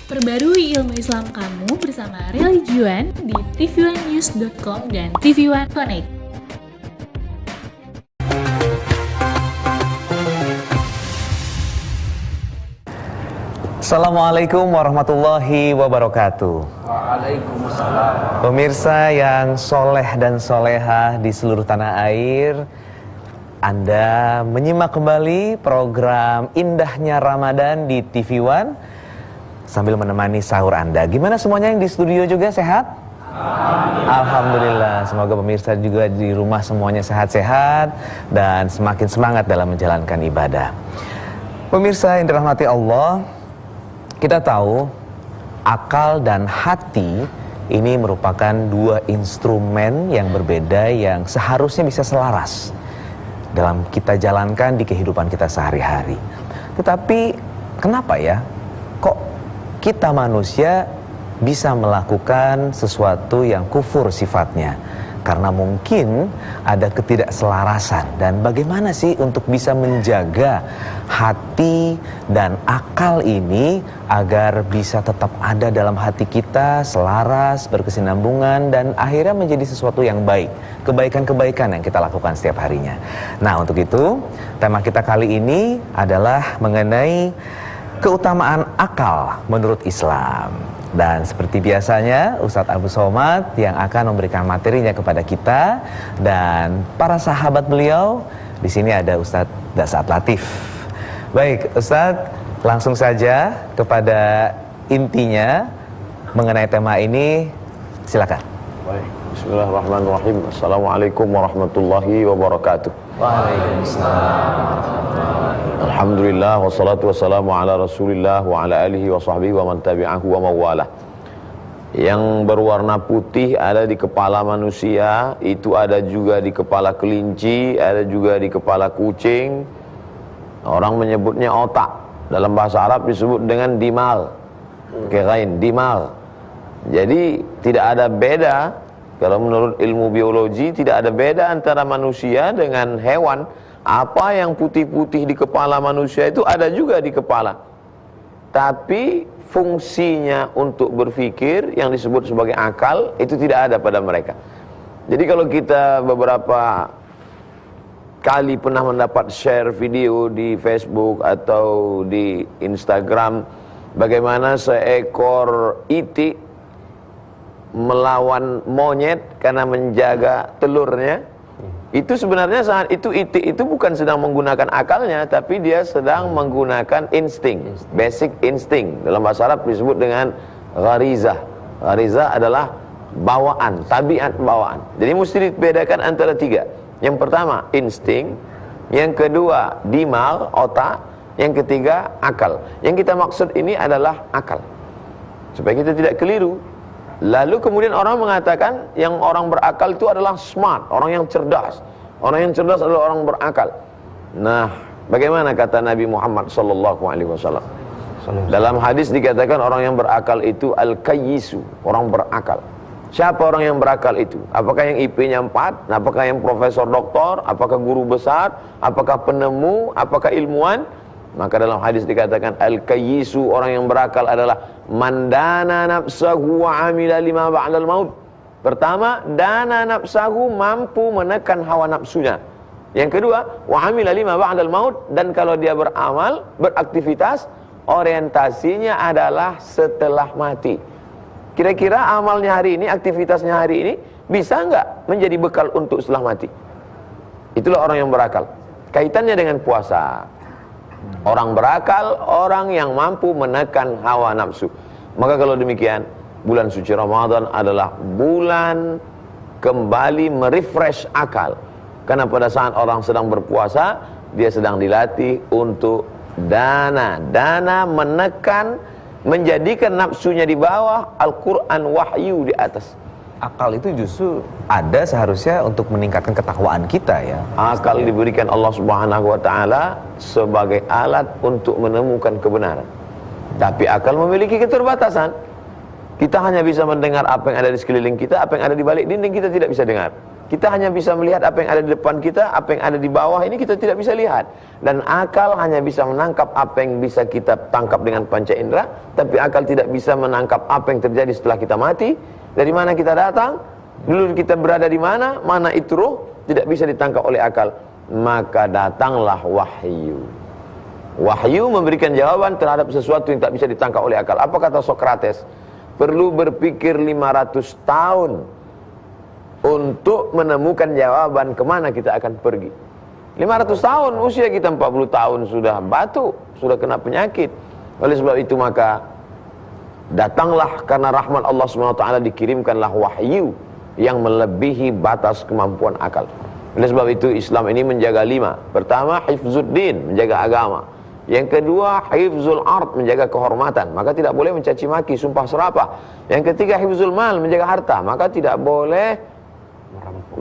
Perbarui ilmu Islam kamu bersama Religion di tv1news.com dan TV1 Connect. Assalamualaikum warahmatullahi wabarakatuh. Waalaikumsalam. Pemirsa yang soleh dan solehah di seluruh tanah air, Anda menyimak kembali program Indahnya Ramadan di TV One sambil menemani sahur Anda. Gimana semuanya yang di studio juga sehat? Alhamdulillah. Semoga pemirsa juga di rumah semuanya sehat-sehat dan semakin semangat dalam menjalankan ibadah. Pemirsa yang dirahmati Allah, kita tahu akal dan hati ini merupakan dua instrumen yang berbeda yang seharusnya bisa selaras dalam kita jalankan di kehidupan kita sehari-hari. Tetapi kenapa ya kok kita manusia bisa melakukan sesuatu yang kufur sifatnya? Karena mungkin ada ketidakselarasan. Dan bagaimana sih untuk bisa menjaga hati dan akal ini agar bisa tetap ada dalam hati kita, selaras, berkesinambungan, dan akhirnya menjadi sesuatu yang baik, kebaikan-kebaikan yang kita lakukan setiap harinya. Nah, untuk itu tema kita kali ini adalah mengenai keutamaan akal menurut Islam. Dan seperti biasanya Ustadz Abu Somad yang akan memberikan materinya kepada kita dan para sahabat beliau. Di sini ada Ustadz Dasat Latif. Baik Ustadz, langsung saja kepada intinya mengenai tema ini, silakan. Baik. Bismillahirrahmanirrahim. Assalamualaikum warahmatullahi wabarakatuh. Waalaikumsalam. Alhamdulillah wassalatu wassalamu ala Rasulillah wa ala alihi wa sahbihi wa man tabi'ahu wa mawalah. Yang berwarna putih ada di kepala manusia, itu ada juga di kepala kelinci, ada juga di kepala kucing. Orang menyebutnya otak. Dalam bahasa Arab disebut dengan dimal. Kirain dimal. Jadi tidak ada beda. Kalau menurut ilmu biologi tidak ada beda antara manusia dengan hewan. Apa yang putih-putih di kepala manusia itu ada juga di kepala. Tapi fungsinya untuk berpikir yang disebut sebagai akal itu tidak ada pada mereka. Jadi kalau kita beberapa kali pernah mendapat share video di Facebook atau di Instagram bagaimana seekor itik melawan monyet karena menjaga telurnya. Itu sebenarnya saat itu itik itu bukan sedang menggunakan akalnya, tapi dia sedang menggunakan insting, basic insting. Dalam bahasa Arab disebut dengan gharizah. Gharizah adalah bawaan, tabiat bawaan. Jadi mesti dibedakan antara tiga. Yang pertama insting, yang kedua dimal, otak, yang ketiga akal. Yang kita maksud ini adalah akal, supaya kita tidak keliru. Lalu kemudian orang mengatakan yang orang berakal itu adalah smart, orang yang cerdas. Orang yang cerdas adalah orang berakal. Nah, bagaimana kata Nabi Muhammad SAW? Dalam hadis dikatakan orang yang berakal itu al-kayyisu, orang berakal. Siapa orang yang berakal itu? Apakah yang IP-nya 4? Apakah yang profesor doktor? Apakah guru besar? Apakah penemu? Apakah ilmuwan? Maka dalam hadis dikatakan al-kayyisu, orang yang berakal adalah mandana nafsahu wa amila lima ba'dal maut. Pertama, dana nafsahu, mampu menekan hawa nafsunya. Yang kedua, wa amila lima ba'dal maut, dan kalau dia beramal, beraktivitas, orientasinya adalah setelah mati. Kira-kira amalnya hari ini, aktivitasnya hari ini bisa enggak menjadi bekal untuk setelah mati? Itulah orang yang berakal. Kaitannya dengan puasa. Orang berakal, orang yang mampu menekan hawa nafsu. Maka kalau demikian, bulan suci Ramadan adalah bulan kembali merefresh akal. Karena pada saat orang sedang berpuasa, dia sedang dilatih untuk dana menekan, menjadikan nafsunya di bawah, Al-Quran wahyu di atas. Akal itu justru ada seharusnya untuk meningkatkan ketakwaan kita ya. Akal diberikan Allah Subhanahu wa taala sebagai alat untuk menemukan kebenaran. Tapi akal memiliki keterbatasan. Kita hanya bisa mendengar apa yang ada di sekeliling kita, apa yang ada di balik dinding kita tidak bisa dengar. Kita hanya bisa melihat apa yang ada di depan kita, apa yang ada di bawah ini kita tidak bisa lihat. Dan akal hanya bisa menangkap apa yang bisa kita tangkap dengan panca indera, tapi akal tidak bisa menangkap apa yang terjadi setelah kita mati. Dari mana kita datang, dulu kita berada di mana, mana itu ruh, tidak bisa ditangkap oleh akal. Maka datanglah wahyu. Wahyu memberikan jawaban terhadap sesuatu yang tak bisa ditangkap oleh akal. Apa kata Sokrates? Perlu berpikir 500 tahun untuk menemukan jawaban kemana kita akan pergi. 500 tahun, usia kita 40 tahun sudah batuk, sudah kena penyakit. Oleh sebab itu maka datanglah karena rahmat Allah SWT dikirimkanlah wahyu yang melebihi batas kemampuan akal. Oleh sebab itu Islam ini menjaga 5. Pertama, hifzuddin, menjaga agama. Yang kedua, hifzul ard, menjaga kehormatan. Maka tidak boleh mencaci maki, sumpah serapah. Yang ketiga, hifzul mal, menjaga harta. Maka tidak boleh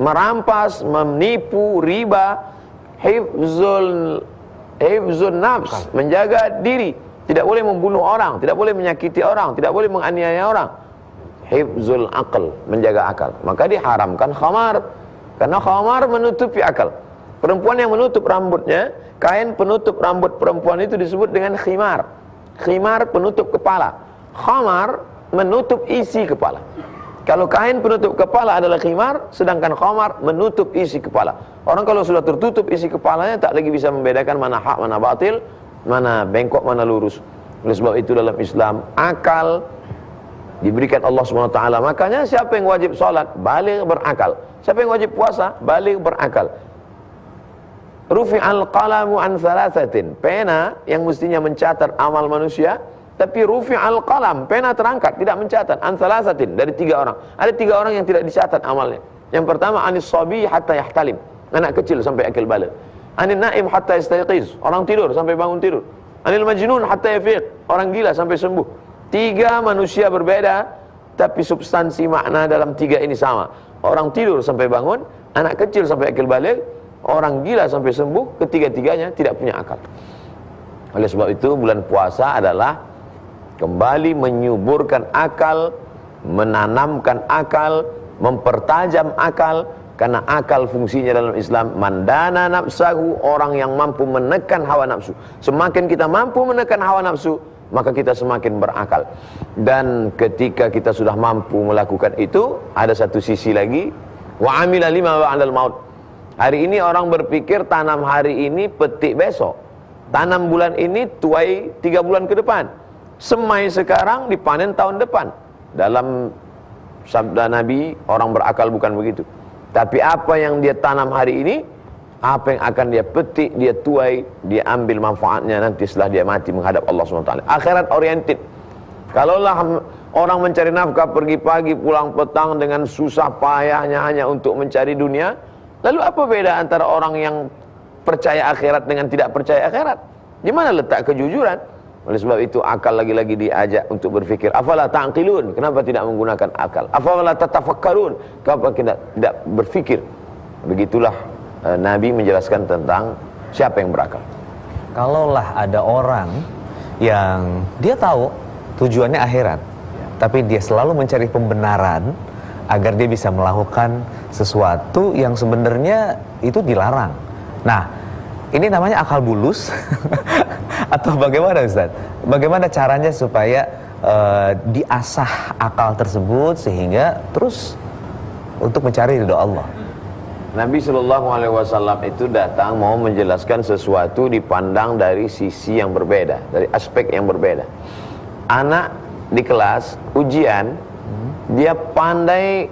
merampas, menipu, riba. Hifzul nafs, menjaga diri. Tidak boleh membunuh orang, tidak boleh menyakiti orang, tidak boleh menganiaya orang. Hifzul aql, menjaga akal. Maka diharamkan khamar, karena khamar menutupi akal. Perempuan yang menutup rambutnya, kain penutup rambut perempuan itu disebut dengan khimar. Khimar penutup kepala. Khamar menutup isi kepala. Kalau kain penutup kepala adalah khimar, sedangkan khamar menutup isi kepala. Orang kalau sudah tertutup isi kepalanya tak lagi bisa membedakan mana hak, mana batil, mana bengkok, mana lurus. Oleh sebab itu dalam Islam akal diberikan Allah SWT. Makanya siapa yang wajib sholat, baligh berakal. Siapa yang wajib puasa, baligh berakal. Rufi'al qalamu an thalathatin, pena yang mestinya mencatat amal manusia, tapi rufi'al qalam, pena terangkat, tidak mencatat, an thalathatin, dari 3 orang. Ada 3 orang yang tidak dicatat amalnya. Yang pertama, anis sabi hatta yahtalim, anak kecil sampai akil baligh. Anil naim hatta yastayqiz, orang tidur sampai bangun tidur. Anil majnun hatta yafiq, orang gila sampai sembuh. 3 manusia berbeda, tapi substansi makna dalam 3 ini sama. Orang tidur sampai bangun, anak kecil sampai akil baligh, orang gila sampai sembuh, ketiga-tiganya tidak punya akal. Oleh sebab itu bulan puasa adalah kembali menyuburkan akal, menanamkan akal, mempertajam akal. Karena akal fungsinya dalam Islam, mandana nafsahu, orang yang mampu menekan hawa nafsu. Semakin kita mampu menekan hawa nafsu, maka kita semakin berakal. Dan ketika kita sudah mampu melakukan itu, ada satu sisi lagi, wa amila lima ba'dal maut. Hari ini orang berpikir tanam hari ini, petik besok. Tanam bulan ini, tuai 3 bulan ke depan. Semai sekarang, dipanen tahun depan. Dalam sabda Nabi, orang berakal bukan begitu. Tapi apa yang dia tanam hari ini, apa yang akan dia petik, dia tuai, dia ambil manfaatnya nanti setelah dia mati menghadap Allah SWT. Akhirat oriented. Kalaulah orang mencari nafkah pergi pagi pulang petang dengan susah payahnya hanya untuk mencari dunia, lalu apa beda antara orang yang percaya akhirat dengan tidak percaya akhirat? Di mana letak kejujuran? Oleh sebab itu akal lagi-lagi diajak untuk berfikir. Afala ta'qilun? Kenapa tidak menggunakan akal? Afala tatafakkarun? Kenapa tidak berfikir? Begitulah Nabi menjelaskan tentang siapa yang berakal. Kalaulah ada orang yang dia tahu tujuannya akhirat, tapi dia selalu mencari pembenaran agar dia bisa melakukan sesuatu yang sebenarnya itu dilarang. Nah, ini namanya akal bulus atau bagaimana Ustaz? Bagaimana caranya supaya diasah akal tersebut sehingga terus untuk mencari ridho Allah? Nabi SAW itu datang mau menjelaskan sesuatu dipandang dari sisi yang berbeda, dari aspek yang berbeda. Anak di kelas ujian, dia pandai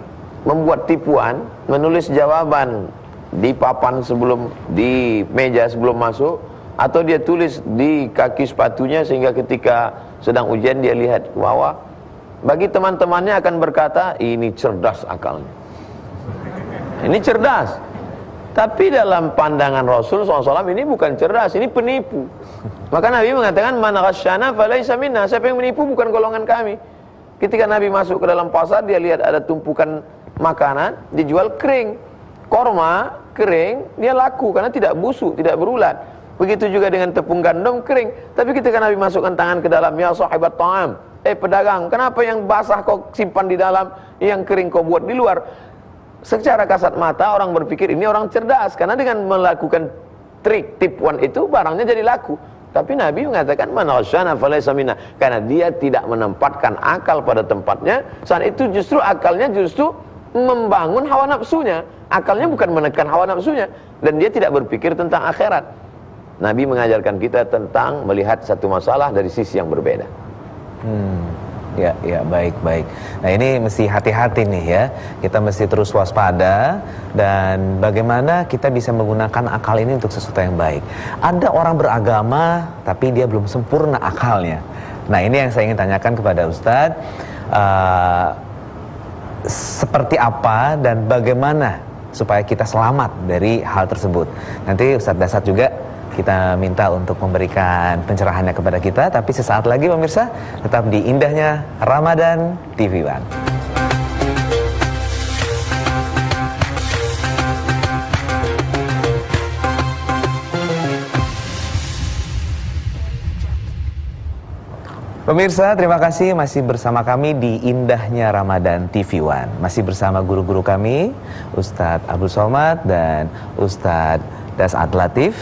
membuat tipuan, menulis jawaban di papan sebelum, di meja sebelum masuk, atau dia tulis di kaki sepatunya sehingga ketika sedang ujian dia lihat ke bawah. Bagi teman-temannya akan berkata, ini cerdas akalnya, ini cerdas. Tapi dalam pandangan Rasul SAW ini bukan cerdas, ini penipu. Maka Nabi mengatakan, man ghasyana falaysa minna, siapa yang menipu bukan golongan kami. Ketika Nabi masuk ke dalam pasar, dia lihat ada tumpukan makanan dijual kering. Korma kering, dia laku karena tidak busuk, tidak berulat. Begitu juga dengan tepung gandum kering. Tapi ketika Nabi masukkan tangan ke dalam, ya sahibat ta'am, pedagang, kenapa yang basah kau simpan di dalam, yang kering kau buat di luar? secara kasat mata orang berpikir ini orang cerdas, karena dengan melakukan trik tipuan itu barangnya jadi laku. Tapi Nabi mengatakan man ghasyana falaysa minna, karena dia tidak menempatkan akal pada tempatnya. Saat itu justru akalnya justru membangun hawa nafsunya. Akalnya bukan menekan hawa nafsunya, dan dia tidak berpikir tentang akhirat. Nabi mengajarkan kita tentang melihat satu masalah dari sisi yang berbeda. Ya, baik. Nah, ini mesti hati-hati nih ya. Kita mesti terus waspada, dan bagaimana kita bisa menggunakan akal ini untuk sesuatu yang baik. Ada orang beragama tapi dia belum sempurna akalnya. Nah, ini yang saya ingin tanyakan kepada Ustadz. Seperti apa dan bagaimana supaya kita selamat dari hal tersebut. Nanti Ustadz Dasat juga kita minta untuk memberikan pencerahannya kepada kita. Tapi sesaat lagi pemirsa, tetap di indahnya Ramadan TV One. Pemirsa, terima kasih masih bersama kami di indahnya Ramadan TV One. Masih bersama guru-guru kami, Ustadz Abdul Somad dan Ustadz Dasat Latif.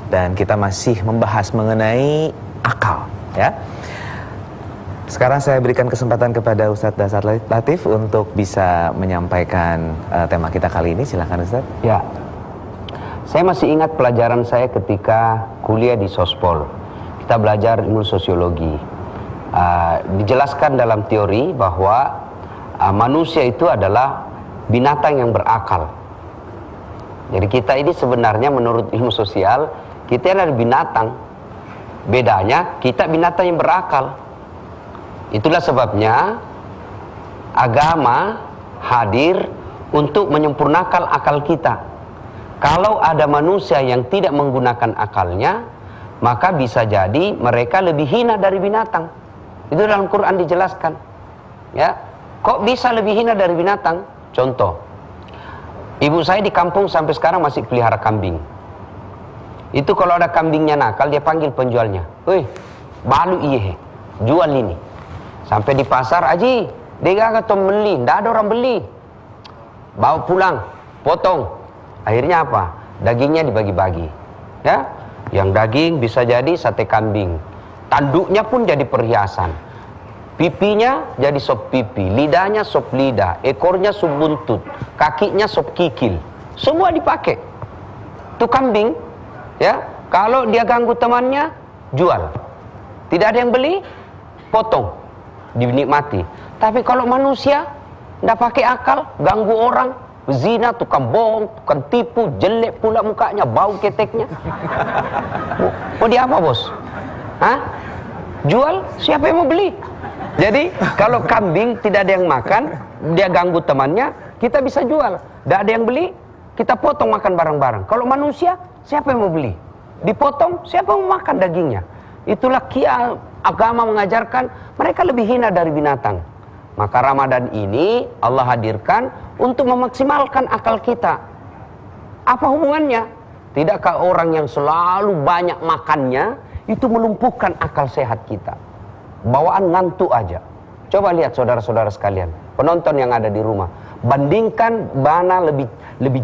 Dan kita masih membahas mengenai akal, ya. Sekarang saya berikan kesempatan kepada Ustadz Dasat Latif untuk bisa menyampaikan tema kita kali ini. Silakan Ustadz. Ya, saya masih ingat pelajaran saya ketika kuliah di Sospol. Kita belajar ilmu sosiologi. Dijelaskan dalam teori bahwa manusia itu adalah binatang yang berakal. Jadi kita ini sebenarnya menurut ilmu sosial, kita adalah binatang. Bedanya kita binatang yang berakal. Itulah sebabnya agama hadir untuk menyempurnakan akal kita. Kalau ada manusia yang tidak menggunakan akalnya, maka bisa jadi mereka lebih hina dari binatang. Itu dalam Quran dijelaskan. Ya, kok bisa lebih hina dari binatang? Contoh, ibu saya di kampung sampai sekarang masih pelihara kambing. Itu kalau ada kambingnya nakal, dia panggil penjualnya. Woi, balu iye, jual ini. Sampai di pasar, Aji, dia kata beli, tidak ada orang beli. Bawa pulang, potong. Akhirnya apa? Dagingnya dibagi-bagi. Ya, yang daging bisa jadi sate kambing. Tanduknya pun jadi perhiasan. Pipinya jadi sop pipi, lidahnya sop lidah, ekornya sop buntut, kakinya sop kikil. Semua dipakai. Itu kambing. Ya, kalau dia ganggu temannya, jual. Tidak ada yang beli, potong, dinikmati. Tapi kalau manusia tidak pakai akal, ganggu orang, zina, tukang bohong, tukang tipu, jelek pula mukanya, bau keteknya. Mau dia apa bos? Hah? Jual, siapa yang mau beli? Jadi kalau kambing tidak ada yang makan, dia ganggu temannya, kita bisa jual. Tidak ada yang beli, kita potong makan bareng-bareng. Kalau manusia, siapa yang mau beli? Dipotong, siapa yang mau makan dagingnya? Itulah agama mengajarkan mereka lebih hina dari binatang. Maka Ramadan ini Allah hadirkan untuk memaksimalkan akal kita. Apa hubungannya? Tidakkah orang yang selalu banyak makannya itu melumpuhkan akal sehat kita? Bawaan ngantuk aja. Coba lihat saudara-saudara sekalian, penonton yang ada di rumah, bandingkan mana lebih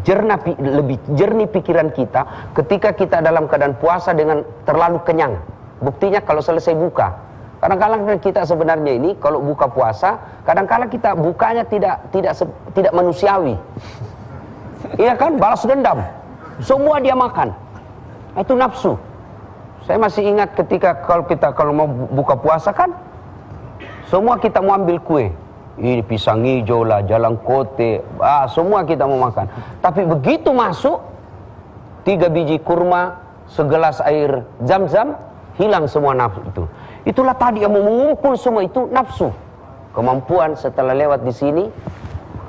jernih pikiran kita ketika kita dalam keadaan puasa dengan terlalu kenyang. Buktinya kalau selesai buka, kadang-kadang kita sebenarnya ini kalau buka puasa, kadang-kadang kita bukanya tidak manusiawi. Iya kan, balas dendam. Semua dia makan. Itu nafsu. Saya masih ingat ketika kalau mau buka puasa kan, semua kita mau ambil kue. Ini pisang hijau lah, jalan kote, semua kita mau makan. Tapi begitu masuk 3 biji kurma, segelas air zam-zam, hilang semua nafsu itu. Itulah tadi yang mau mengumpul semua itu nafsu. Kemampuan setelah lewat di sini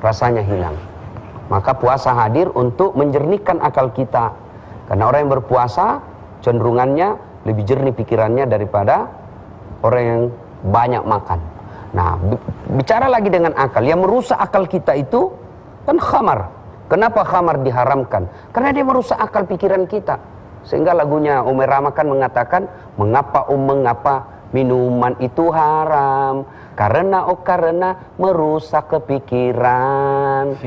rasanya hilang. Maka puasa hadir untuk menjernihkan akal kita. Karena orang yang berpuasa cenderungannya lebih jernih pikirannya daripada orang yang banyak makan. Nah, bicara lagi dengan akal, yang merusak akal kita itu kan khamar. Kenapa khamar diharamkan? Karena dia merusak akal pikiran kita. Sehingga lagunya Umar Rama kan mengatakan, mengapa Minuman itu haram karena merusak kepikiran.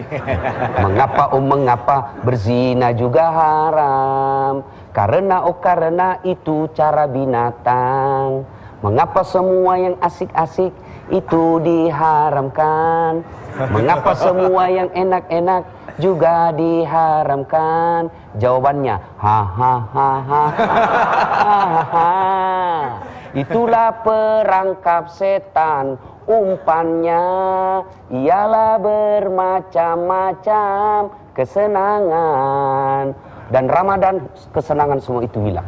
Mengapa berzina juga haram karena itu cara binatang. Mengapa semua yang asik-asik itu diharamkan? Mengapa semua yang enak-enak juga diharamkan? Jawabannya itulah perangkap setan, umpannya ialah bermacam-macam kesenangan. Dan Ramadan kesenangan semua itu hilang.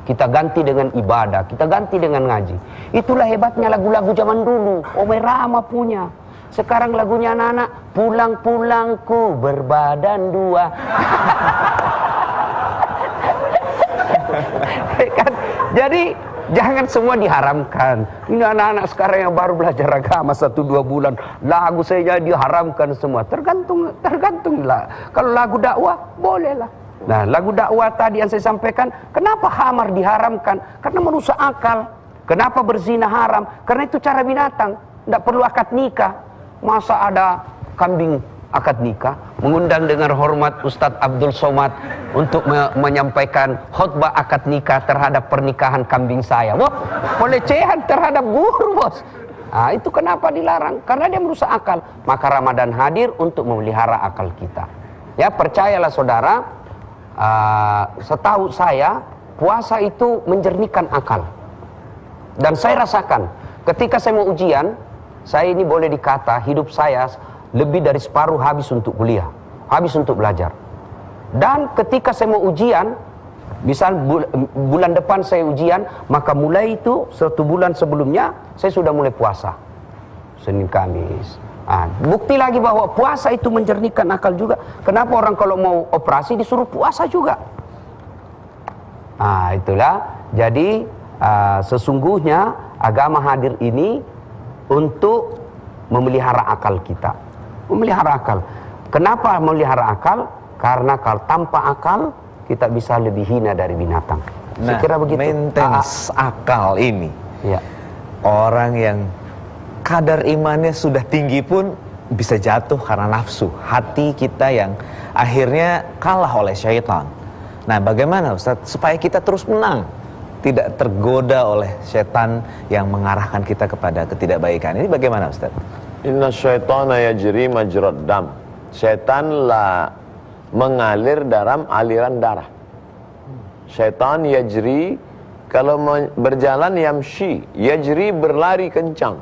Kita ganti dengan ibadah, kita ganti dengan ngaji. Itulah hebatnya lagu-lagu zaman dulu. Ome Rama punya. Sekarang lagunya anak-anak, pulang-pulangku berbadan dua. Kan? Jadi jangan semua diharamkan. Ini anak-anak sekarang yang baru belajar agama 1-2 bulan, lagu saya diharamkan semua. Tergantung lah. Kalau lagu dakwah bolehlah. Nah, lagu dakwah tadi yang saya sampaikan, kenapa khamar diharamkan? Karena merusak akal. Kenapa berzina haram? Karena itu cara binatang. Tidak perlu akad nikah. Masa ada kambing akad nikah? Mengundang dengan hormat Ustadz Abdul Somad untuk menyampaikan khutbah akad nikah terhadap pernikahan kambing saya. Wah, pelecehan terhadap guru, bos. Nah, itu kenapa dilarang? Karena dia merusak akal. Maka Ramadan hadir untuk memelihara akal kita. Ya, percayalah saudara, setahu saya puasa itu menjernihkan akal. Dan saya rasakan ketika saya mau ujian, saya ini boleh dikata hidup saya lebih dari separuh habis untuk kuliah, habis untuk belajar. Dan ketika saya mau ujian, misal bulan depan saya ujian, maka mulai itu 1 bulan sebelumnya saya sudah mulai puasa, Senin Kamis. Bukti lagi bahwa puasa itu menjernihkan akal juga. Kenapa orang kalau mau operasi disuruh puasa juga? Itulah. Jadi sesungguhnya agama hadir ini untuk memelihara akal kita. Memelihara akal. Kenapa memelihara akal? Karena kalau tanpa akal kita bisa lebih hina dari binatang. Saya kira begitu. Maintenance akal ini. Ya. Orang yang kadar imannya sudah tinggi pun bisa jatuh karena nafsu. Hati kita yang akhirnya kalah oleh syaitan. Nah, bagaimana Ustaz supaya kita terus menang, tidak tergoda oleh setan yang mengarahkan kita kepada ketidakbaikan? Ini bagaimana Ustaz? Inna syaitana yajri majrad dam. Setanlah mengalir dalam aliran darah. Syaitan yajri, kalau berjalan yamshi, yajri berlari kencang.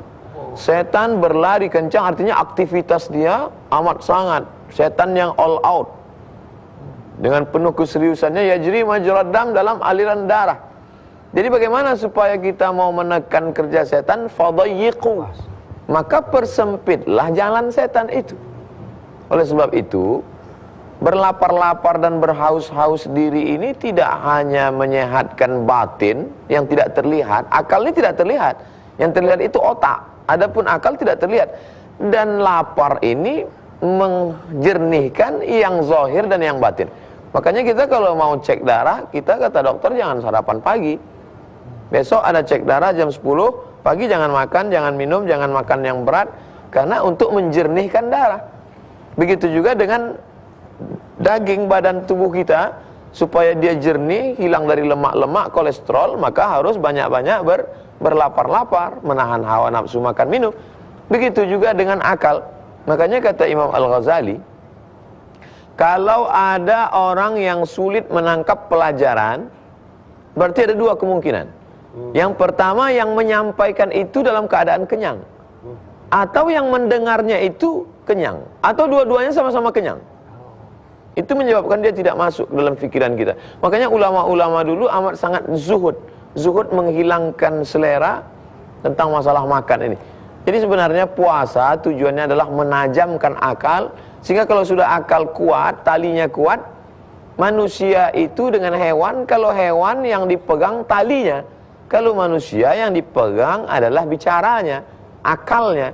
Setan berlari kencang artinya aktivitas dia amat sangat. Setan yang all out. Dengan penuh keseriusannya yajri majrad dam, dalam aliran darah. Jadi bagaimana supaya kita mau menekan kerja setan? Fadayyiqu. Maka persempitlah jalan setan itu. Oleh sebab itu, berlapar-lapar dan berhaus-haus diri ini tidak hanya menyehatkan batin yang tidak terlihat, akal ini tidak terlihat. Yang terlihat itu otak, adapun akal tidak terlihat. Dan lapar ini menjernihkan yang zahir dan yang batin. Makanya kita kalau mau cek darah, kita kata dokter jangan sarapan pagi. Besok ada cek darah jam 10, pagi jangan makan, jangan minum, jangan makan yang berat, karena untuk menjernihkan darah. Begitu juga dengan daging badan tubuh kita, supaya dia jernih, hilang dari lemak-lemak, kolesterol, maka harus banyak-banyak berlapar-lapar, menahan hawa nafsu makan minum. Begitu juga dengan akal. Makanya kata Imam Al-Ghazali, kalau ada orang yang sulit menangkap pelajaran, berarti ada 2 kemungkinan. Yang pertama, yang menyampaikan itu dalam keadaan kenyang, atau yang mendengarnya itu kenyang, atau dua-duanya sama-sama kenyang. Itu menyebabkan dia tidak masuk dalam pikiran kita. Makanya ulama-ulama dulu amat sangat zuhud. Zuhud menghilangkan selera tentang masalah makan ini. Jadi sebenarnya puasa tujuannya adalah menajamkan akal, sehingga kalau sudah akal kuat, talinya kuat, manusia itu dengan hewan, kalau hewan yang dipegang talinya, kalau manusia yang dipegang adalah bicaranya, akalnya.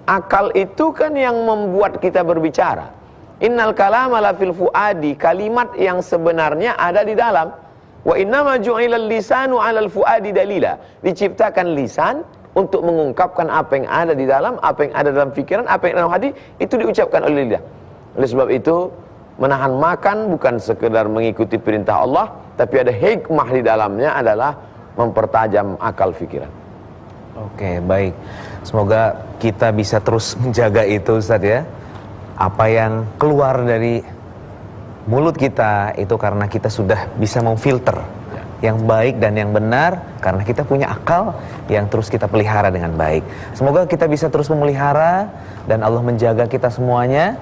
Akal itu kan yang membuat kita berbicara. Innal kalama la fil fuadi, kalimat yang sebenarnya ada di dalam. Wa innama ju'ilal lisanu 'alal fuadi dalila. Diciptakan lisan untuk mengungkapkan apa yang ada di dalam, apa yang ada dalam pikiran, apa yang ada dalam hati, itu diucapkan oleh lidah. Oleh sebab itu, menahan makan bukan sekedar mengikuti perintah Allah, tapi ada hikmah di dalamnya adalah mempertajam akal pikiran. Oke, baik. Semoga kita bisa terus menjaga itu, Ustaz ya. Apa yang keluar dari mulut kita itu karena kita sudah bisa memfilter yang baik dan yang benar, karena kita punya akal yang terus kita pelihara dengan baik. Semoga kita bisa terus memelihara dan Allah menjaga kita semuanya.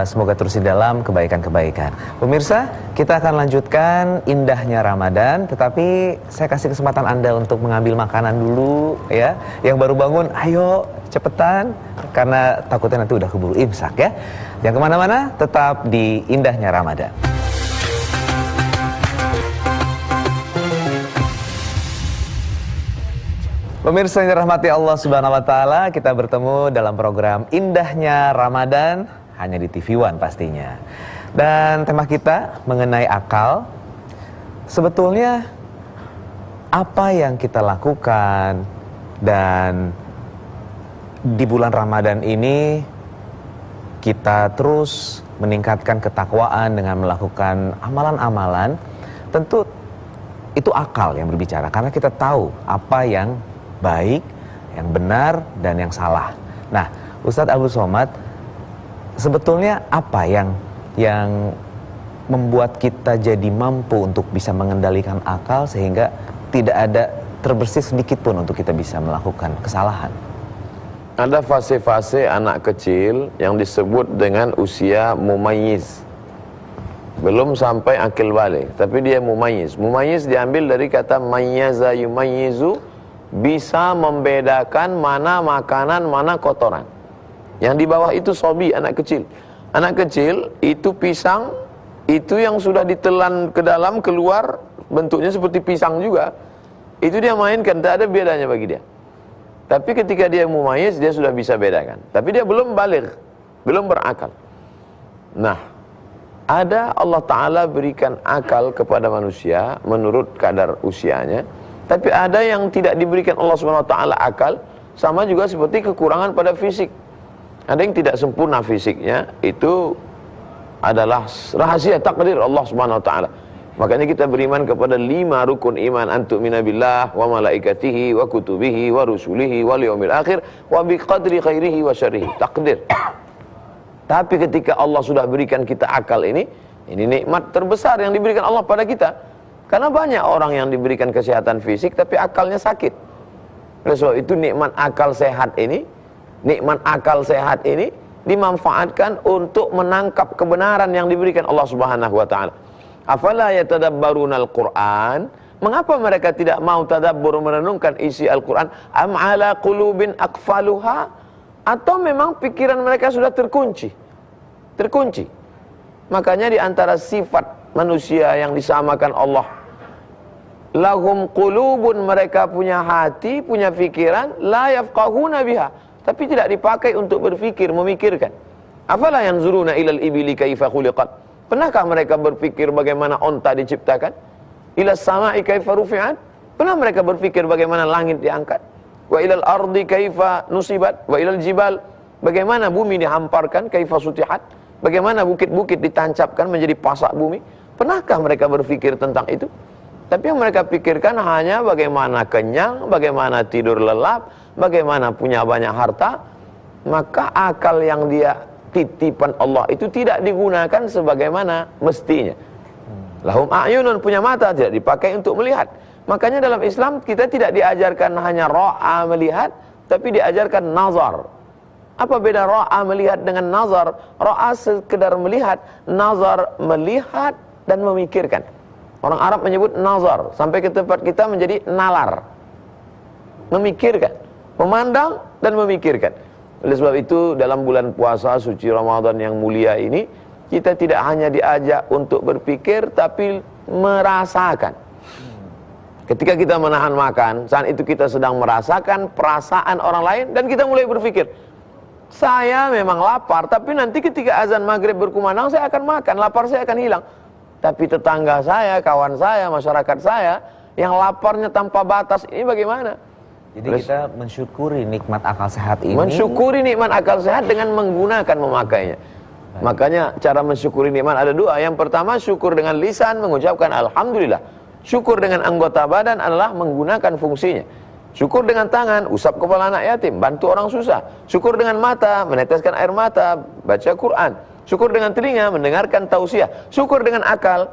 Semoga terus di dalam kebaikan-kebaikan. Pemirsa, kita akan lanjutkan indahnya Ramadan, tetapi saya kasih kesempatan Anda untuk mengambil makanan dulu ya. Yang baru bangun, ayo cepetan, karena takutnya nanti udah keburu imsak ya. Jangan kemana-mana, tetap di indahnya Ramadan. Pemirsa yang dirahmati Allah Subhanahu wa taala, kita bertemu dalam program Indahnya Ramadan hanya di TV One pastinya. Dan tema kita mengenai akal. Sebetulnya apa yang kita lakukan dan di bulan Ramadan ini kita terus meningkatkan ketakwaan dengan melakukan amalan-amalan, tentu itu akal yang berbicara, karena kita tahu apa yang baik, yang benar, dan yang salah. Nah, Ustadz Abdul Somad, sebetulnya apa yang membuat kita jadi mampu untuk bisa mengendalikan akal sehingga tidak ada terbersih sedikit pun untuk kita bisa melakukan kesalahan? Ada fase-fase anak kecil yang disebut dengan usia mumayyiz. Belum sampai akil balik, tapi dia mumayyiz. Mumayyiz diambil dari kata mayyaza yumayyizu, bisa membedakan mana makanan, mana kotoran. Yang di bawah itu sobi, anak kecil. Anak kecil itu pisang, itu yang sudah ditelan ke dalam, keluar, bentuknya seperti pisang juga. Itu dia mainkan, tak ada bedanya bagi dia. Tapi ketika dia mumayyiz, dia sudah bisa bedakan. Tapi dia belum baligh, belum berakal. Nah, ada Allah Ta'ala berikan akal kepada manusia menurut kadar usianya. Tapi ada yang tidak diberikan Allah Subhanahu Wa Ta'ala akal, sama juga seperti kekurangan pada fisik. Ada yang tidak sempurna fisiknya, itu adalah rahasia takdir Allah Subhanahu Wa Ta'ala. Makanya kita beriman kepada 5 rukun iman, antu'mina billah wa malaikatihi wa kutubihi wa rusulihi wal yaumil akhir wa biqadri khairihi wa syarrihi. Takdir. Tapi ketika Allah sudah berikan kita akal ini nikmat terbesar yang diberikan Allah pada kita. Karena banyak orang yang diberikan kesehatan fisik tapi akalnya sakit. Oleh sebab itu nikmat akal sehat ini dimanfaatkan untuk menangkap kebenaran yang diberikan Allah Subhanahu wa taala. Afala yatadabbarunal Qur'an? Mengapa mereka tidak mau tadabbur, merenungkan isi Al-Qur'an? Am ala qulubin aqfaluha? Atau memang pikiran mereka sudah terkunci? Makanya di antara sifat manusia yang disamakan Allah, lahum qulubun, mereka punya hati, punya pikiran, la yafqahuna biha, tapi tidak dipakai untuk berpikir, memikirkan. Afala yanzuruna ilal ibili kaifa khuliqat? Pernahkah mereka berpikir bagaimana onta diciptakan? Ilas sama'i kaifa rufi'at? Pernah mereka berpikir bagaimana langit diangkat? Wa ilal ardi kaifa nusibat? Wa ilal jibal, bagaimana bumi dihamparkan? Kaifa sutihat? Bagaimana bukit-bukit ditancapkan menjadi pasak bumi? Pernahkah mereka berpikir tentang itu? Tapi yang mereka pikirkan hanya bagaimana kenyang, bagaimana tidur lelap, bagaimana punya banyak harta. Maka akal yang dia titipan Allah itu tidak digunakan sebagaimana mestinya. Lahum a'yunun, punya mata, tidak dipakai untuk melihat. Makanya dalam Islam kita tidak diajarkan hanya ra'a, melihat, tapi diajarkan nazar. Apa beda ra'a, melihat dengan nazar? Ra'a sekedar melihat, nazar melihat dan memikirkan. Orang Arab menyebut nazar, sampai ke tempat kita menjadi nalar. Memikirkan, memandang dan memikirkan. Oleh sebab itu dalam bulan puasa suci Ramadan yang mulia ini, kita tidak hanya diajak untuk berpikir, tapi merasakan. Ketika kita menahan makan, saat itu kita sedang merasakan perasaan orang lain, dan kita mulai berpikir, saya memang lapar, tapi nanti ketika azan maghrib berkumandang saya akan makan, lapar saya akan hilang. tapi tetangga saya, kawan saya, masyarakat saya yang laparnya tanpa batas, ini bagaimana? Jadi kita mensyukuri nikmat akal sehat ini. Mensyukuri nikmat akal sehat dengan menggunakan memakainya. Makanya cara mensyukuri nikmat ada dua. Yang pertama, syukur dengan lisan, mengucapkan alhamdulillah. Syukur dengan anggota badan adalah menggunakan fungsinya. Syukur dengan tangan, usap kepala anak yatim, bantu orang susah. Syukur dengan mata, meneteskan air mata, baca Quran. Syukur dengan telinga, mendengarkan tausiah. Syukur dengan akal,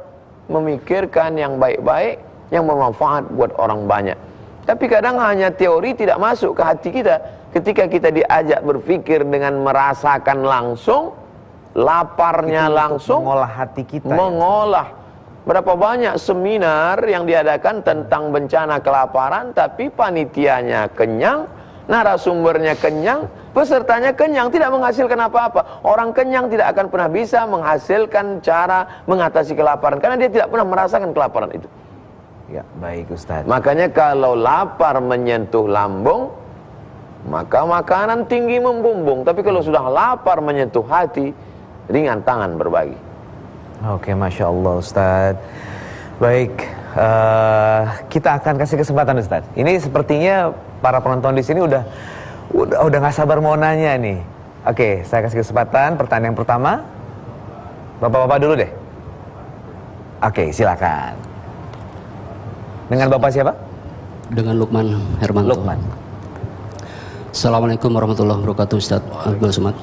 memikirkan yang baik-baik, yang bermanfaat buat orang banyak. Tapi kadang hanya teori tidak masuk ke hati kita. Ketika kita diajak berpikir dengan merasakan langsung, laparnya langsung, mengolah hati kita. Mengolah. Berapa banyak seminar yang diadakan tentang bencana kelaparan, tapi panitianya kenyang, narasumbernya kenyang, pesertanya kenyang, tidak menghasilkan apa-apa. Orang kenyang tidak akan pernah bisa menghasilkan cara mengatasi kelaparan, karena dia tidak pernah merasakan kelaparan itu. Ya, baik Ustaz. Makanya kalau lapar menyentuh lambung, maka makanan tinggi membumbung. Tapi kalau sudah lapar menyentuh hati, ringan tangan berbagi. Oke, Masya Allah Ustaz. Baik, kita akan kasih kesempatan Ustaz. Ini sepertinya para penonton di sini udah nggak sabar mau nanya nih. Oke, saya kasih kesempatan. Pertanyaan yang pertama, bapak-bapak dulu deh. Oke, silakan. Dengan bapak siapa? Dengan Lukman Hermanto. Lukman. Assalamualaikum warahmatullahi wabarakatuh, Ustaz Abdul Somad.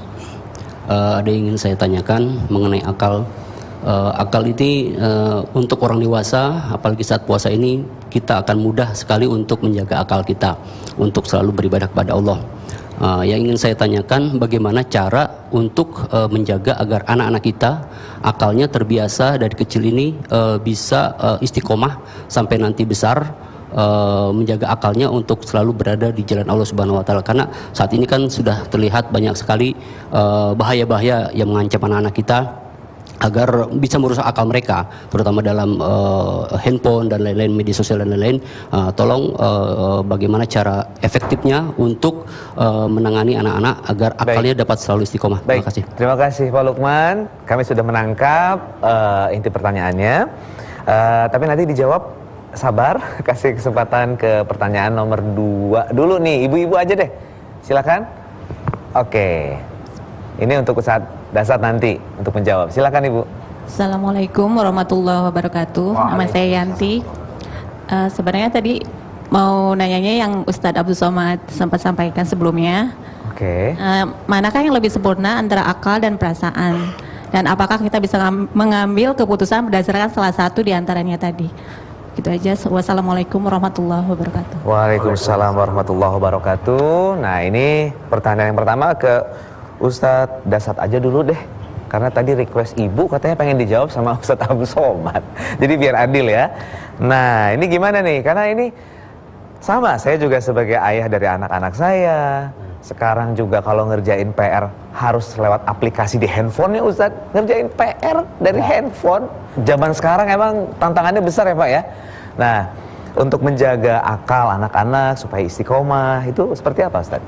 Ada yang ingin saya tanyakan mengenai akal. Akal ini untuk orang dewasa, apalagi saat puasa ini, kita akan mudah sekali untuk menjaga akal kita, untuk selalu beribadah kepada Allah. Yang ingin saya tanyakan, bagaimana cara untuk menjaga agar anak-anak kita akalnya terbiasa dari kecil ini bisa istiqomah sampai nanti besar, menjaga akalnya untuk selalu berada di jalan Allah Subhanahu wa taala. Karena saat ini kan sudah terlihat banyak sekali bahaya-bahaya yang mengancam anak-anak kita agar bisa merusak akal mereka, terutama dalam handphone dan lain-lain, media sosial dan lain-lain. Tolong bagaimana cara efektifnya untuk menangani anak-anak agar akalnya dapat selalu istiqomah. Baik. Terima kasih. Terima kasih Pak Lukman. Kami sudah menangkap inti pertanyaannya. Tapi nanti dijawab, sabar, kasih kesempatan ke pertanyaan nomor 2 dulu nih. Ibu-ibu aja deh, silakan. Oke, ini untuk Ustaz Dasat nanti untuk menjawab. Silakan Ibu. Assalamualaikum warahmatullahi wabarakatuh. Nama saya Yanti. Sebenarnya tadi mau nanyanya yang Ustadz Abdul Somad sempat sampaikan sebelumnya. Oke. Manakah yang lebih sempurna antara akal dan perasaan? Dan apakah kita bisa mengambil keputusan berdasarkan salah satu di antaranya tadi? Gitu aja. Wassalamualaikum warahmatullahi wabarakatuh. Waalaikumsalam warahmatullahi wabarakatuh. Nah, ini pertanyaan yang pertama ke Ustadz Dasat aja dulu deh. Karena tadi request ibu katanya pengen dijawab sama Ustadz Abdul Somad. Jadi biar adil ya. Nah, ini gimana nih? Karena ini sama, saya juga sebagai ayah dari anak-anak saya. Sekarang juga kalau ngerjain PR harus lewat aplikasi di handphone ya Ustadz. Ngerjain PR dari handphone. Zaman sekarang emang tantangannya besar ya Pak ya. Nah, untuk menjaga akal anak-anak supaya istiqomah itu seperti apa Ustadz?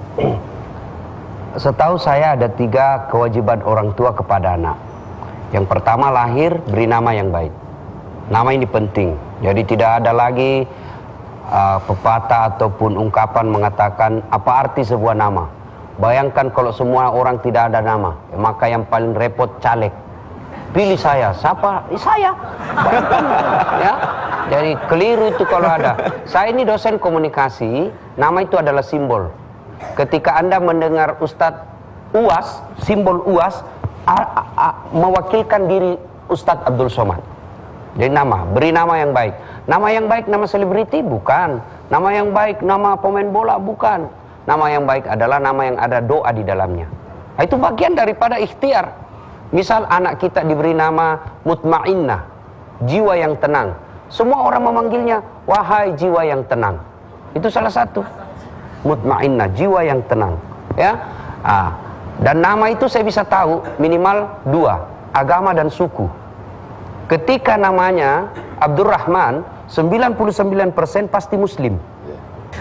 Setahu saya ada 3 kewajiban orang tua kepada anak. Yang pertama, lahir beri nama yang baik. Nama ini penting. Jadi tidak ada lagi pepatah ataupun ungkapan mengatakan apa arti sebuah nama. Bayangkan kalau semua orang tidak ada nama, maka yang paling repot caleg. Pilih saya, siapa? Saya. Ya, jadi keliru itu kalau ada. Saya ini dosen komunikasi, nama itu adalah simbol. Ketika Anda mendengar Ustadz UAS, simbol UAS mewakilkan diri Ustadz Abdul Somad. Jadi nama, beri nama yang baik. Nama yang baik, nama selebriti? Bukan. Nama yang baik, nama pemain bola? Bukan. Nama yang baik adalah nama yang ada doa di dalamnya. Nah, itu bagian daripada ikhtiar. Misal anak kita diberi nama Mutmainnah, jiwa yang tenang. Semua orang memanggilnya, wahai jiwa yang tenang. Itu salah satu. Mutmainnah, jiwa yang tenang. Ya, dan nama itu saya bisa tahu minimal 2, agama dan suku. Ketika namanya Abdurrahman, 99% pasti Muslim.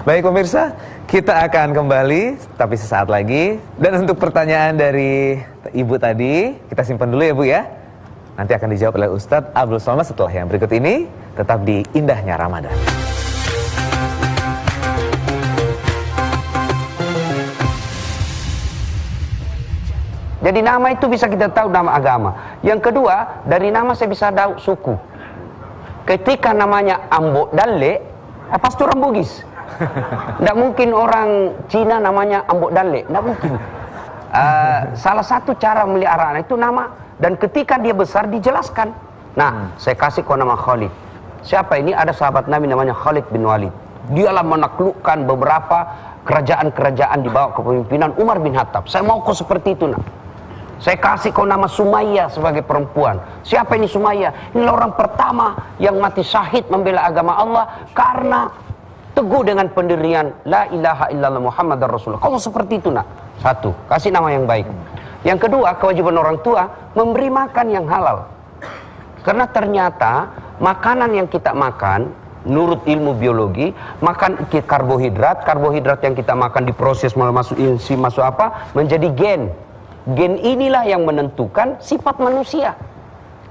Baik pemirsa, kita akan kembali tapi sesaat lagi. Dan untuk pertanyaan dari Ibu tadi, kita simpan dulu ya Bu ya. Nanti akan dijawab oleh Ustadz Abdul Somad setelah yang berikut ini. Tetap di Indahnya Ramadan. Jadi nama itu bisa kita tahu nama agama. Yang kedua, dari nama saya bisa tahu suku. Ketika namanya Ambo Dalle, pasti orang Bugis. Tidak mungkin orang Cina namanya Ambo Dalle, tidak mungkin. Salah satu cara melihara anak itu nama. Dan ketika dia besar dijelaskan. Nah, saya kasih kau nama Khalid. Siapa ini? Ada sahabat Nabi namanya Khalid bin Walid. Dialah menaklukkan beberapa kerajaan-kerajaan di bawah kepemimpinan Umar bin Khattab. Saya mau kau seperti itu, nak. Saya kasih kau nama Sumayyah sebagai perempuan. Siapa ini Sumayyah? Ini orang pertama yang mati syahid membela agama Allah karena teguh dengan pendirian La ilaha illallah Muhammadar Rasulullah. Kau mau seperti itu, nak? Satu, kasih nama yang baik. Yang kedua, kewajiban orang tua memberi makan yang halal. Karena ternyata makanan yang kita makan, menurut ilmu biologi, makan karbohidrat yang kita makan diproses masuk enzim masuk apa? Menjadi gen. Gen inilah yang menentukan sifat manusia.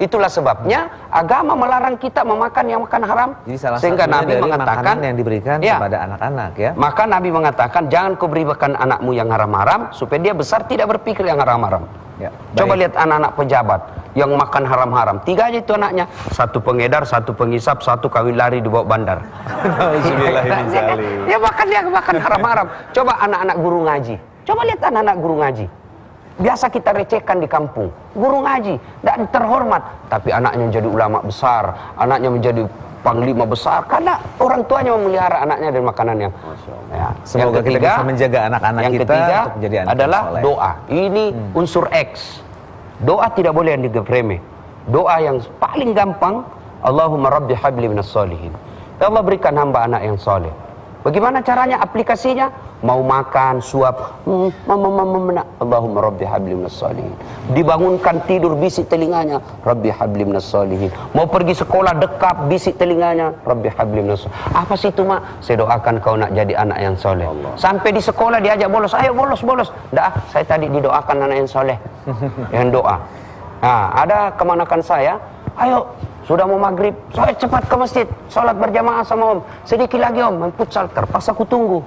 Itulah sebabnya agama melarang kita memakan yang makan haram. Jadi salah sehingga Nabi dari mengatakan yang diberikan kepada anak-anak ya. Maka Nabi mengatakan jangan kau berikan anakmu yang haram-haram supaya dia besar tidak berpikir yang haram-haram. Ya, coba lihat anak-anak pejabat yang makan haram-haram. 3 aja itu anaknya. 1 pengedar, 1 penghisap, 1 kawin lari di bawah bandar. Dia makan haram-haram. Coba anak-anak guru ngaji. Coba lihat anak-anak guru ngaji. Biasa kita recehkan di kampung. Guru ngaji, tidak terhormat. Tapi anaknya menjadi ulama besar, anaknya menjadi panglima besar, karena orang tuanya memelihara anaknya dari makanan yang semoga kita bisa menjaga anak-anak kita untuk menjadi anak adalah doa. Ini unsur X. Doa tidak boleh yang dianggap remeh. Doa yang paling gampang, Allahumma rabbi habli minas solihin. Ya Allah, berikan hamba anak yang soleh. Bagaimana caranya, aplikasinya? Mau makan, suap, Allahumma rabbi habli minas solihin. Dibangunkan tidur, bisik telinganya, rabbi habli minas solihin. Mau pergi sekolah, dekap, bisik telinganya, rabbi habli minas solihin. Apa sih itu, mak? Saya doakan kau nak jadi anak yang soleh. Sampai di sekolah diajak bolos, ayo bolos. Dah, saya tadi didoakan anak yang soleh. Yang doa. Nah, ada kemanakan saya, ayo, sudah mau maghrib, saya cepat ke masjid, sholat berjamaah sama om. Sedikit lagi om, main futsal, terpaksa aku tunggu.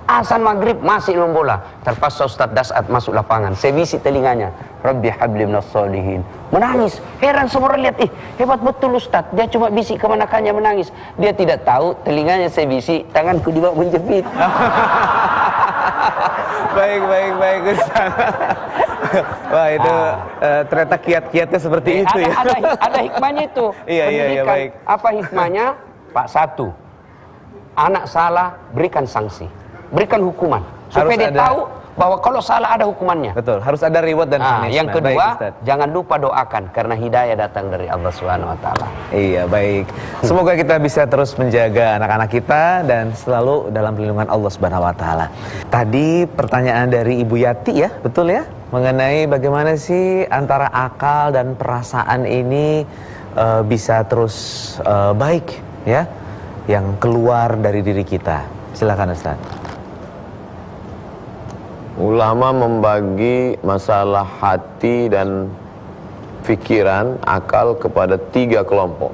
Azan maghrib masih main bola, terpaksa Ustadz Dasat masuk lapangan. Saya bisik telinganya, Rabbi habli minas solihin. Menangis, heran semua orang lihat, hebat betul Ustadz. Dia cuma bisik kemanakannya menangis. Dia tidak tahu telinganya saya bisik, tanganku di bawah menjepit. Baik Ustaz. Wah itu ternyata kiat-kiatnya seperti itu ya. Ada hikmahnya itu. Iya baik. Apa hikmahnya? Pak, 1, anak salah berikan sanksi, berikan hukuman supaya dia tahu bahwa kalau salah ada hukumannya. Betul, harus ada reward dan punishment. Yang kedua, jangan lupa doakan karena hidayah datang dari Allah Subhanahu wa taala. Iya, baik. Semoga kita bisa terus menjaga anak-anak kita dan selalu dalam perlindungan Allah Subhanahu wa taala. Tadi pertanyaan dari Ibu Yati ya, betul ya? Mengenai bagaimana sih antara akal dan perasaan ini bisa terus baik ya, yang keluar dari diri kita. Silakan Ustaz. Ulama membagi masalah hati dan pikiran, akal kepada 3 kelompok.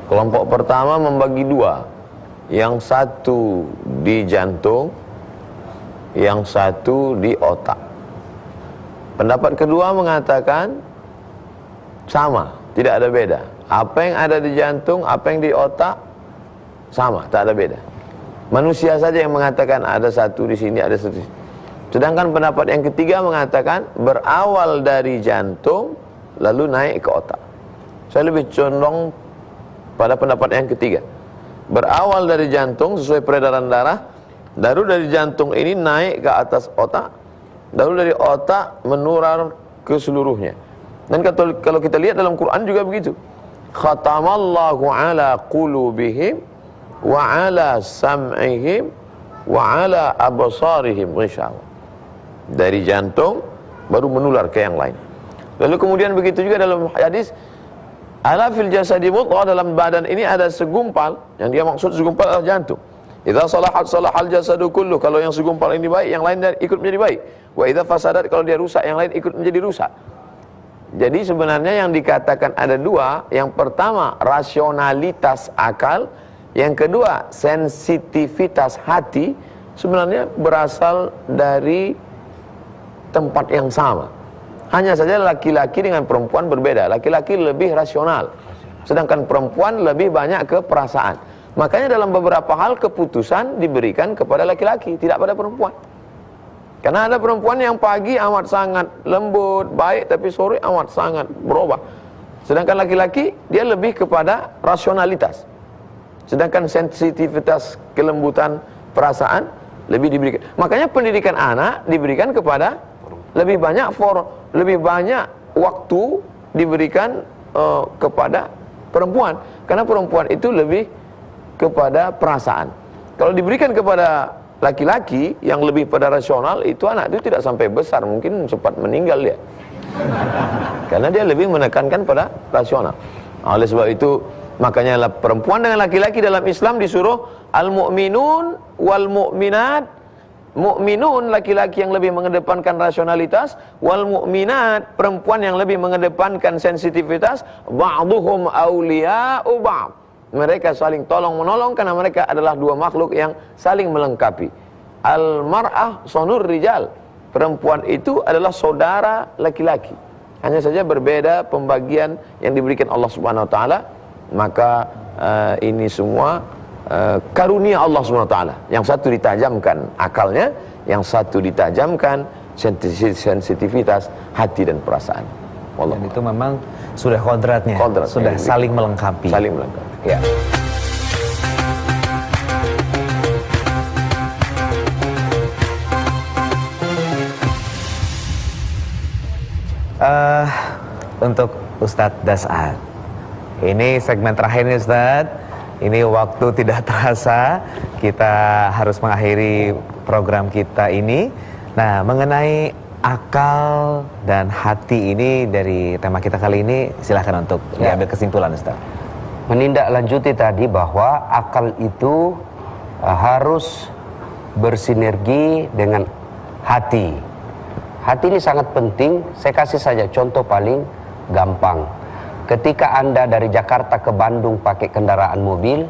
Kelompok pertama membagi 2. Yang satu di jantung, yang satu di otak. Pendapat kedua mengatakan sama, tidak ada beda. Apa yang ada di jantung, apa yang di otak sama, tak ada beda. Manusia saja yang mengatakan ada satu di sini, ada satu di sini. Sedangkan pendapat yang ketiga mengatakan berawal dari jantung lalu naik ke otak. Saya lebih condong pada pendapat yang ketiga. Berawal dari jantung sesuai peredaran darah, lalu dari jantung ini naik ke atas otak, lalu dari otak menular ke seluruhnya. Dan kalau kita lihat dalam Quran juga begitu. Khatamallahu ala qulubihim wa ala sam'ihim wa ala absarihim ghishawa. Dari jantung baru menular ke yang lain. Lalu kemudian begitu juga dalam hadis, ala fil jasadi mudghah, dalam badan ini ada segumpal, yang dia maksud segumpal adalah jantung. Idza salahat salahal jasadu kullu, kalau yang segumpal ini baik, yang lain ikut menjadi baik. Wa idza fasadat, kalau dia rusak, yang lain ikut menjadi rusak. Jadi sebenarnya yang dikatakan ada dua. Yang pertama rasionalitas akal, yang kedua sensitivitas hati. Sebenarnya berasal dari tempat yang sama. Hanya saja laki-laki dengan perempuan berbeda. Laki-laki lebih rasional, sedangkan perempuan lebih banyak ke perasaan. Makanya dalam beberapa hal keputusan diberikan kepada laki-laki, tidak pada perempuan. Karena ada perempuan yang pagi amat sangat lembut, baik, tapi sore amat sangat berubah. Sedangkan laki-laki dia lebih kepada rasionalitas. Sedangkan sensitivitas, kelembutan perasaan lebih diberikan. Makanya pendidikan anak diberikan kepada lebih banyak waktu diberikan kepada perempuan. Karena perempuan itu lebih kepada perasaan. Kalau diberikan kepada laki-laki yang lebih pada rasional, itu anak itu tidak sampai besar, mungkin cepat meninggal dia. Karena dia lebih menekankan pada rasional. Oleh sebab itu, makanya perempuan dengan laki-laki dalam Islam disuruh al-mu'minun wal mu'minat. Mu'minun laki-laki yang lebih mengedepankan rasionalitas, wal mu'minat perempuan yang lebih mengedepankan sensitivitas. Ba'duhum awliya'u ba'd. Mereka saling tolong-menolong karena mereka adalah dua makhluk yang saling melengkapi. Al-mar'ah sonur rijal. Perempuan itu adalah saudara laki-laki. Hanya saja berbeda pembagian yang diberikan Allah Subhanahu wa taala. Maka ini semua karunia Allah Subhanahu wa taala. Yang satu ditajamkan akalnya, yang satu ditajamkan sensitivitas hati dan perasaan. Dan itu memang sudah kodratnya, sudah saling melengkapi. Saling melengkapi. Ya. Untuk Ustadz Das'ad, ini segmen terakhir nih Ustadz. Ini waktu tidak terasa, kita harus mengakhiri program kita ini. Nah, mengenai akal dan hati ini dari tema kita kali ini, silahkan untuk diambil kesimpulan Ustadz. Menindaklanjuti tadi bahwa akal itu harus bersinergi dengan hati. Hati ini sangat penting. Saya kasih saja contoh paling gampang. Ketika Anda dari Jakarta ke Bandung pakai kendaraan mobil,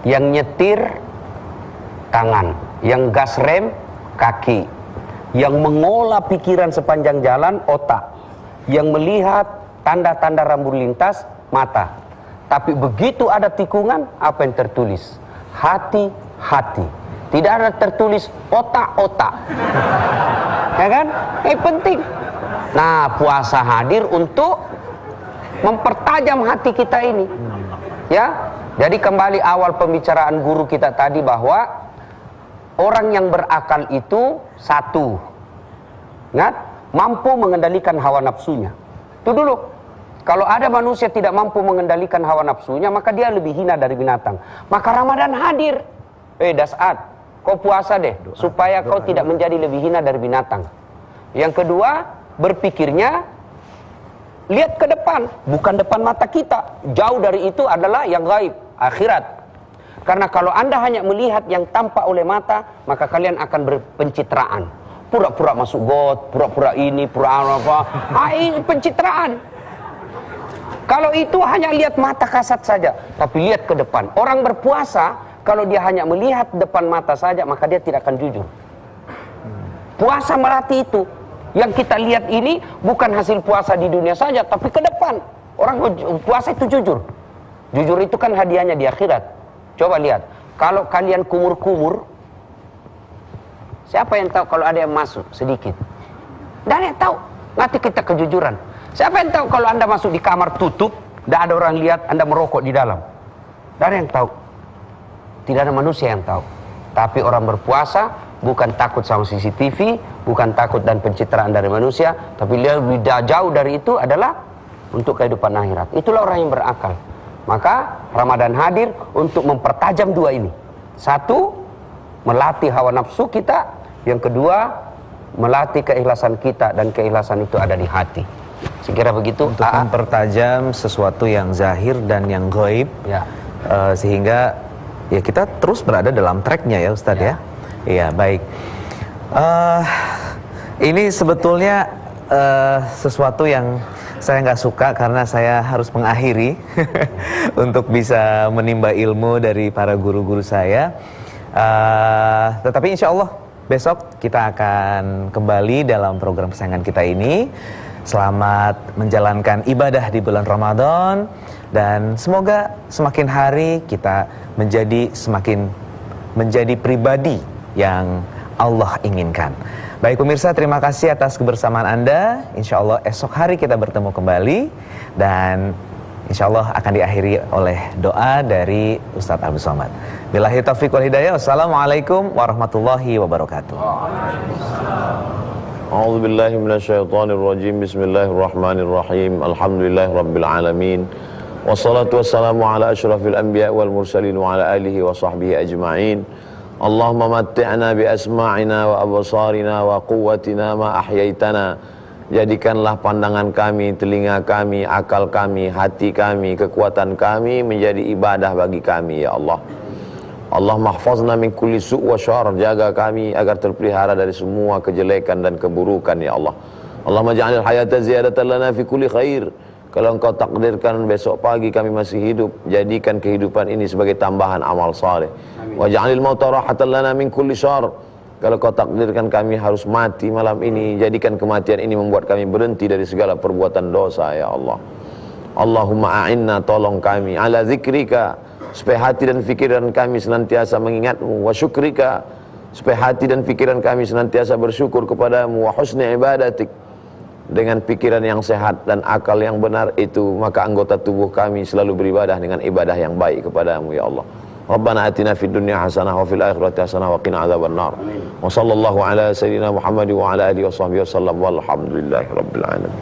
yang nyetir tangan, yang gas rem kaki, yang mengolah pikiran sepanjang jalan otak, yang melihat tanda-tanda rambu lintas mata. Tapi begitu ada tikungan, apa yang tertulis? Hati-hati. Tidak ada tertulis otak-otak. Ya kan? Penting. Nah, puasa hadir untuk mempertajam hati kita ini. Ya. Jadi kembali awal pembicaraan guru kita tadi bahwa orang yang berakal itu satu. Ingat, mampu mengendalikan hawa nafsunya. Itu dulu. Kalau ada manusia tidak mampu mengendalikan hawa nafsunya, maka dia lebih hina dari binatang. Maka Ramadan hadir. Das'ad, kau puasa deh, supaya kau tidak menjadi lebih hina dari binatang. Yang kedua, berpikirnya lihat ke depan, bukan depan mata kita. Jauh dari itu adalah yang gaib, akhirat. Karena kalau Anda hanya melihat yang tampak oleh mata, maka kalian akan berpencitraan. Pura-pura masuk got, pura-pura ini, pura-pura apa. Ini pencitraan. Kalau itu hanya lihat mata kasat saja, tapi lihat ke depan. Orang berpuasa, kalau dia hanya melihat depan mata saja, maka dia tidak akan jujur. Puasa melatih itu. Yang kita lihat ini bukan hasil puasa di dunia saja, tapi ke depan. Orang puasa itu jujur. Jujur itu kan hadiahnya di akhirat. Coba lihat, kalau kalian kumur-kumur, siapa yang tahu kalau ada yang masuk sedikit? Dan yang tahu, nanti kita kejujuran. Siapa yang tahu kalau Anda masuk di kamar tutup, tidak ada orang lihat Anda merokok di dalam? Tidak ada yang tahu. Tidak ada manusia yang tahu. Tapi orang berpuasa bukan takut sama CCTV, bukan takut dan pencitraan dari manusia, tapi lebih jauh dari itu adalah untuk kehidupan akhirat. Itulah orang yang berakal. Maka Ramadan hadir untuk mempertajam dua ini. Satu, melatih hawa nafsu kita. Yang kedua, melatih keikhlasan kita, dan keikhlasan itu ada di hati. Sekira begitu. Untuk mempertajam sesuatu yang zahir dan yang gaib, ya. Sehingga ya kita terus berada dalam tracknya ya Ustadz ya. Iya, baik. Ini sebetulnya sesuatu yang saya nggak suka karena saya harus mengakhiri untuk bisa menimba ilmu dari para guru-guru saya. Tetapi insya Allah besok kita akan kembali dalam program kesayangan kita ini. Selamat menjalankan ibadah di bulan Ramadan, dan semoga semakin hari kita menjadi pribadi yang Allah inginkan. Baik pemirsa, terima kasih atas kebersamaan Anda. Insya Allah esok hari kita bertemu kembali, dan insya Allah akan diakhiri oleh doa dari Ustadz Abdul Somad. Billahi taufiq wal hidayah. Wassalamualaikum warahmatullahi wabarakatuh. A'udzu billahi minasyaitonir rajim. Bismillahirrahmanirrahim. Alhamdulillahi rabbil alamin. Wassalatu wassalamu ala asyrafil anbiya wal mursalin wa ala alihi wa sahbihi ajma'in. Allahumma matti'na bi asma'ina wa absarina wa quwwatina ma ahyaitana. Jadikanlah pandangan kami, telinga kami, akal kami, hati kami, kekuatan kami menjadi ibadah bagi kami ya Allah. Allah mahfazna min kulli su' wa syar, jaga kami agar terpelihara dari semua kejelekan dan keburukan ya Allah. Allahumma ja'alil hayata ziyadatan lana fi kulli khair. Kalau engkau takdirkan besok pagi kami masih hidup, jadikan kehidupan ini sebagai tambahan amal saleh. Wa ja'alil mauta rahatan lana min kulli syar. Kalau kau takdirkan kami harus mati malam ini, jadikan kematian ini membuat kami berhenti dari segala perbuatan dosa ya Allah. Allahumma a'inna, tolong kami, ala zikrika, supaya hati dan fikiran kami senantiasa mengingatmu, wa syukrika, supaya hati dan fikiran kami senantiasa bersyukur kepadamu, wa husni ibadatik. Dengan pikiran yang sehat dan akal yang benar itu, maka anggota tubuh kami selalu beribadah dengan ibadah yang baik kepadamu ya Allah. Rabbana atina fid dunya hasanah wa fil akhirati hasanah wa qina adzabannar. Wa sallallahu ala sayyidina Muhammad wa ala alihi wa sahbihi wasallam walhamdulillahi rabbil alamin.